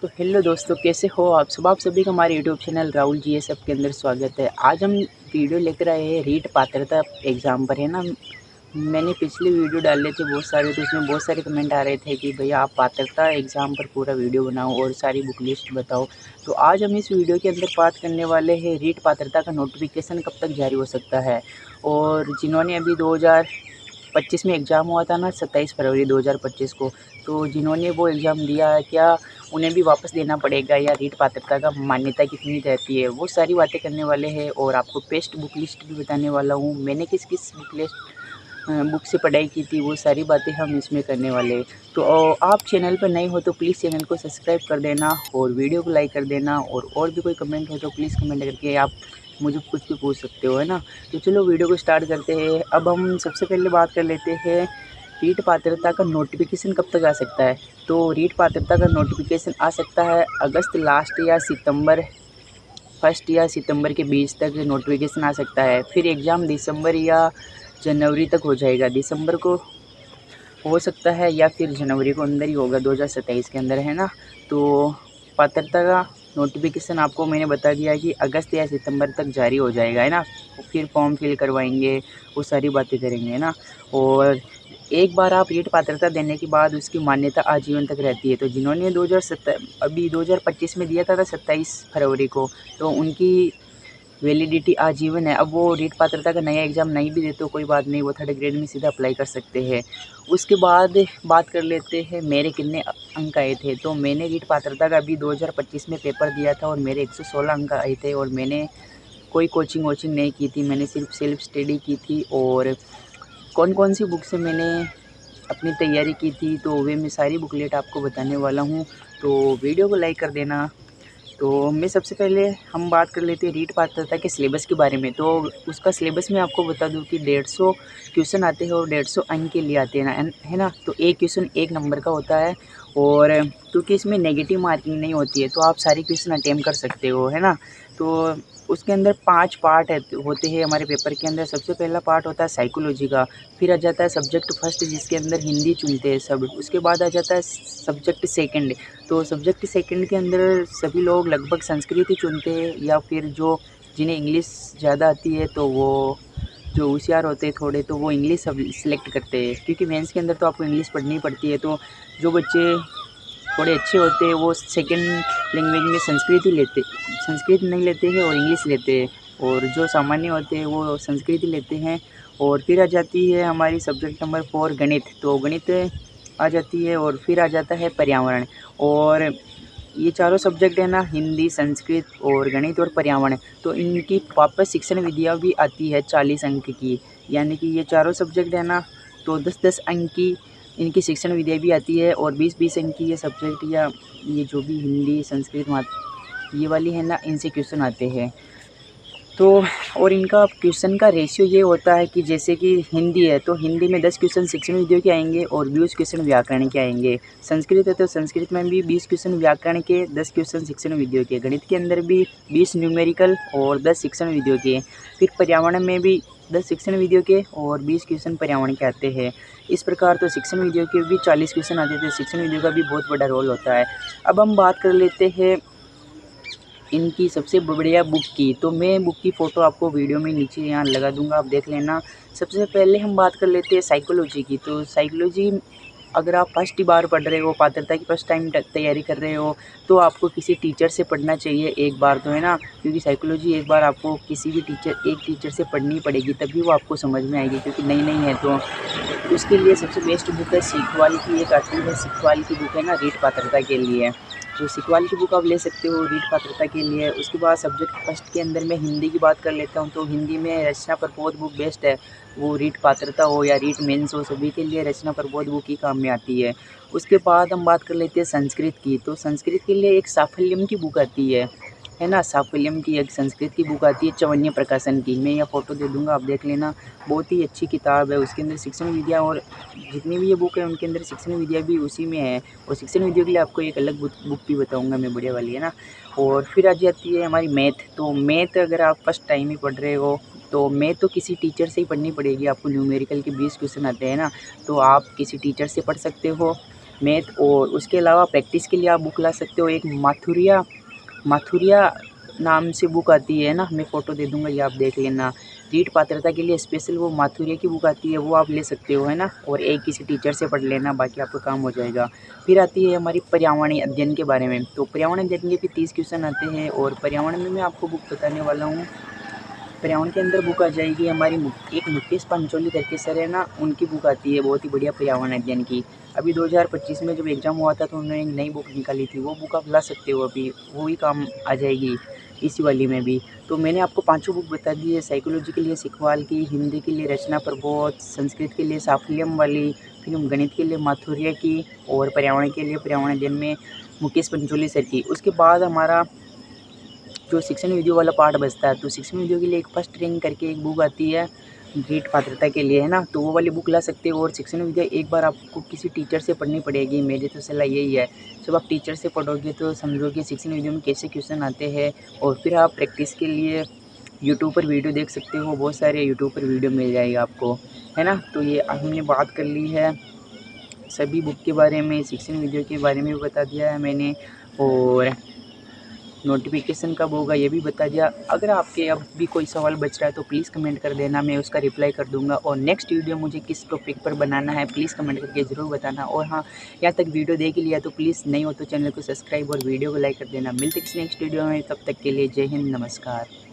तो हेलो दोस्तों, कैसे हो आप सभी का हमारे YouTube channel Rahul G S के अंदर स्वागत है। आज हम वीडियो लेकर आए हैं रीट पात्रता एग्ज़ाम पर, है ना। मैंने पिछले वीडियो डाले थे बहुत सारे, तो उसमें बहुत सारे कमेंट आ रहे थे कि भैया आप पात्रता एग्ज़ाम पर पूरा वीडियो बनाओ और सारी बुक लिस्ट बताओ। तो आज हम इस वीडियो के अंदर बात करने वाले हैं रीट पात्रता का नोटिफिकेशन कब तक जारी हो सकता है। और जिन्होंने अभी 2025 में एग्ज़ाम हुआ था ना, 27 फरवरी 2025 को, तो जिन्होंने वो एग्ज़ाम दिया है, क्या उन्हें भी वापस देना पड़ेगा या रीट पात्रता का मान्यता कितनी रहती है, वो सारी बातें करने वाले हैं। और आपको पेस्ट बुक लिस्ट भी बताने वाला हूँ, मैंने किस किस बुक से पढ़ाई की थी, वो सारी बातें हम इसमें करने वाले हैं। तो आप चैनल पर नए हो तो प्लीज़ चैनल को सब्सक्राइब कर देना और वीडियो को लाइक कर देना। और भी कोई कमेंट हो तो प्लीज़ कमेंट करके आप मुझे कुछ भी पूछ सकते हो, है ना। तो चलो वीडियो को स्टार्ट करते हैं। अब हम सबसे पहले बात कर लेते हैं रीट पात्रता का नोटिफिकेशन कब तक आ सकता है। तो रीट पात्रता का नोटिफिकेशन आ सकता है अगस्त लास्ट या सितंबर फर्स्ट या सितंबर के बीच तक नोटिफिकेशन आ सकता है। फिर एग्ज़ाम दिसंबर या जनवरी तक हो जाएगा। दिसंबर को हो सकता है या फिर जनवरी को अंदर ही होगा, 2027 के अंदर, है ना। तो पात्रता का नोटिफिकेशन आपको मैंने बता दिया है कि अगस्त या सितंबर तक जारी हो जाएगा, है ना। फिर फॉर्म फिल करवाएंगे, वो सारी बातें करेंगे, है ना। और एक बार आप रीट पात्रता देने के बाद उसकी मान्यता आजीवन तक रहती है। तो जिन्होंने 2025 में दिया था 27 फरवरी को, तो उनकी वैलिडिटी आजीवन है। अब वो रीट पात्रता का नया एग्ज़ाम नहीं भी देते तो कोई बात नहीं, वो थर्ड ग्रेड में सीधा अप्लाई कर सकते हैं। उसके बाद बात कर लेते हैं मेरे कितने अंक आए थे। तो मैंने रीट पात्रता का अभी 2025 में पेपर दिया था और मेरे 116 अंक आए थे। और मैंने कोई कोचिंग वोचिंग नहीं की थी, मैंने सिर्फ सेल्फ स्टडी की थी। और कौन कौन सी बुक से मैंने अपनी तैयारी की थी, तो वे मैं सारी बुकलेट आपको बताने वाला हूँ। तो वीडियो को लाइक कर देना। तो मैं सबसे पहले हम बात कर लेते हैं रीट पात्रता के सिलेबस के बारे में। तो उसका सिलेबस मैं आपको बता दूं कि 150 क्वेश्चन आते हैं और 150 अंक के लिए आते हैं ना, है ना। तो एक क्वेश्चन एक नंबर का होता है। और क्योंकि इसमें नेगेटिव मार्किंग नहीं होती है, तो आप सारी क्वेश्चन अटेम्प्ट कर सकते हो, है ना। तो उसके अंदर 5 पार्ट होते हैं हमारे पेपर के अंदर। सबसे पहला पार्ट होता है साइकोलॉजी का। फिर आ जाता है सब्जेक्ट फर्स्ट, जिसके अंदर हिंदी चुनते हैं सब। उसके बाद आ जाता है सब्जेक्ट सेकंड। तो सब्जेक्ट सेकंड के अंदर सभी लोग लगभग संस्कृत ही चुनते हैं, या फिर जो जिन्हें इंग्लिश ज़्यादा आती है, तो वो जो होशियार होते हैं थोड़े, तो वो इंग्लिश सब सिलेक्ट करते हैं, क्योंकि मेंस के अंदर तो आपको इंग्लिश पढ़नी ही पड़ती है। तो जो बच्चे थोड़े अच्छे होते हैं वो सेकंड लैंग्वेज में संस्कृत नहीं लेते हैं और इंग्लिश लेते हैं। और जो सामान्य होते हैं वो संस्कृत ही लेते हैं। और फिर आ जाती है हमारी सब्जेक्ट नंबर 4 गणित। तो गणित आ जाती है। और फिर आ जाता है पर्यावरण। और ये चारों सब्जेक्ट है ना, हिंदी, संस्कृत और गणित और पर्यावरण, तो इनकी वापस शिक्षण विद्या भी आती है 40 अंक की। यानी कि ये चारों सब्जेक्ट है ना, तो 10-10 अंक की इनकी शिक्षण विद्या भी आती है। और 20-20 अंक की ये सब्जेक्ट, या ये जो भी हिंदी, संस्कृत, ये वाली है ना, इनसे क्वेश्चन आते हैं। तो और इनका क्वेश्चन का रेशियो ये होता है कि जैसे कि हिंदी है तो हिंदी में 10 क्वेश्चन शिक्षण विधियों के आएंगे और 20 क्वेश्चन व्याकरण के आएंगे। संस्कृत है तो संस्कृत में भी 20 क्वेश्चन व्याकरण के, 10 क्वेश्चन शिक्षण विधियों के। गणित के अंदर भी 20 न्यूमेरिकल और 10 शिक्षण विधियों के। फिर पर्यावरण में भी 10 शिक्षण विधियों के और 20 क्वेश्चन पर्यावरण के आते हैं। इस प्रकार तो शिक्षण विधियों के भी 40 क्वेश्चन आते थे। शिक्षण विधियों का भी बहुत बड़ा रोल होता है। अब हम बात कर लेते हैं इनकी सबसे बढ़िया बुक की। तो मैं बुक की फ़ोटो आपको वीडियो में नीचे यहाँ लगा दूंगा, आप देख लेना। सबसे पहले हम बात कर लेते हैं साइकोलॉजी की। तो साइकोलॉजी अगर आप फर्स्ट बार पढ़ रहे हो, पात्रता की फर्स्ट टाइम तैयारी कर रहे हो, तो आपको किसी टीचर से पढ़ना चाहिए एक बार, तो है ना। क्योंकि साइकोलॉजी एक बार आपको किसी भी एक टीचर से पढ़नी पड़ेगी, तभी वो आपको समझ में आएगी, क्योंकि नई नई है। तो उसके लिए सबसे बेस्ट बुक है सीखवाल की, एक आती है सीखवाल की बुक, है ना, रीट पात्रता के लिए। तो सीखवाल की बुक आप ले सकते हो रीट पात्रता के लिए। उसके बाद सब्जेक्ट फर्स्ट के अंदर मैं हिंदी की बात कर लेता हूँ। तो हिंदी में रचना प्रबोध बुक बेस्ट है। वो रीट पात्रता हो या रीट मेंस हो, सभी के लिए रचना प्रबोध बुक ही काम में आती है। उसके बाद हम बात कर लेते हैं संस्कृत की। तो संस्कृत के लिए एक साफल्यम की बुक आती है ना। साफल्यम की एक संस्कृत की बुक आती है, चवन्य प्रकाशन की। मैं यह फ़ोटो दे दूँगा, आप देख लेना। बहुत ही अच्छी किताब है। उसके अंदर शिक्षण विद्या और जितनी भी ये बुक है उनके अंदर शिक्षण विद्या भी उसी में है। और शिक्षण विद्या के लिए आपको एक अलग बुक भी बताऊंगा मैं, बढ़िया वाली, है ना। और फिर आ जाती है हमारी मैथ। तो मैथ अगर आप फर्स्ट टाइम ही पढ़ रहे हो, तो मैथ तो किसी टीचर से ही पढ़नी पड़ेगी आपको। न्यूमेरिकल के 20 क्वेश्चन आते हैं ना, तो आप किसी टीचर से पढ़ सकते हो। मैथ। और उसके अलावा प्रैक्टिस के लिए आप बुक ला सकते हो, एक माथुरिया नाम से बुक आती है ना, मैं फ़ोटो दे दूँगा, ये आप देख लेना। रीट पात्रता के लिए स्पेशल वो माथुरिया की बुक आती है, वो आप ले सकते हो, है ना। और एक किसी टीचर से पढ़ लेना, बाकी आपका काम हो जाएगा। फिर आती है हमारी पर्यावरणीय अध्ययन के बारे में। तो पर्यावरण अध्ययन के भी 30 क्वेश्चन आते हैं, और पर्यावरण में मैं आपको बुक बताने वाला हूँ। पर्यावरण के अंदर बुक आ जाएगी हमारी एक मुकेश पांचोली करके सर है ना, उनकी बुक आती है, बहुत ही बढ़िया पर्यावरण अध्ययन की। अभी 2025 में जब एग्ज़ाम हुआ था तो उन्होंने एक नई बुक निकाली थी, वो बुक आप ला सकते हो, अभी वो ही काम आ जाएगी इसी वाली में भी। तो मैंने आपको पांचों बुक बता दी है। साइकोलॉजी के लिए सिखवाल की, हिंदी के लिए रचना प्रबोध, संस्कृत के लिए साफल्यम वाली, फिर गणित के लिए माथुर्य की, और पर्यावरण के लिए पर्यावरण अध्ययन में मुकेश पंचोली सर की। उसके बाद हमारा जो शिक्षण वीडियो वाला पार्ट बचता है, तो शिक्षण वीडियो के लिए एक फर्स्ट रैंक करके एक बुक आती है नीट पात्रता के लिए, है ना। तो वो वाली बुक ला सकते हो। और शिक्षण वीडियो एक बार आपको किसी टीचर से पढ़नी पड़ेगी, मेरी तो सलाह यही है। जब आप टीचर से पढ़ोगे तो समझोगे शिक्षण वीडियो में कैसे क्वेश्चन आते हैं। और फिर आप प्रैक्टिस के लिए यूट्यूब पर वीडियो देख सकते हो, बहुत सारे यूट्यूब पर वीडियो मिल जाएगा आपको, है ना। तो ये हमने बात कर ली है सभी बुक के बारे में, शिक्षण वीडियो के बारे में भी बता दिया है मैंने, और नोटिफिकेशन कब होगा ये भी बता दिया। अगर आपके अब भी कोई सवाल बच रहा है तो प्लीज़ कमेंट कर देना, मैं उसका रिप्लाई कर दूंगा। और नेक्स्ट वीडियो मुझे किस टॉपिक पर बनाना है प्लीज़ कमेंट करके ज़रूर बताना। और हाँ, यहाँ तक वीडियो देख लिया तो प्लीज़ नहीं हो तो चैनल को सब्सक्राइब और वीडियो को लाइक कर देना। मिलते किसी नेक्स्ट वीडियो में, तब तक के लिए जय हिंद, नमस्कार।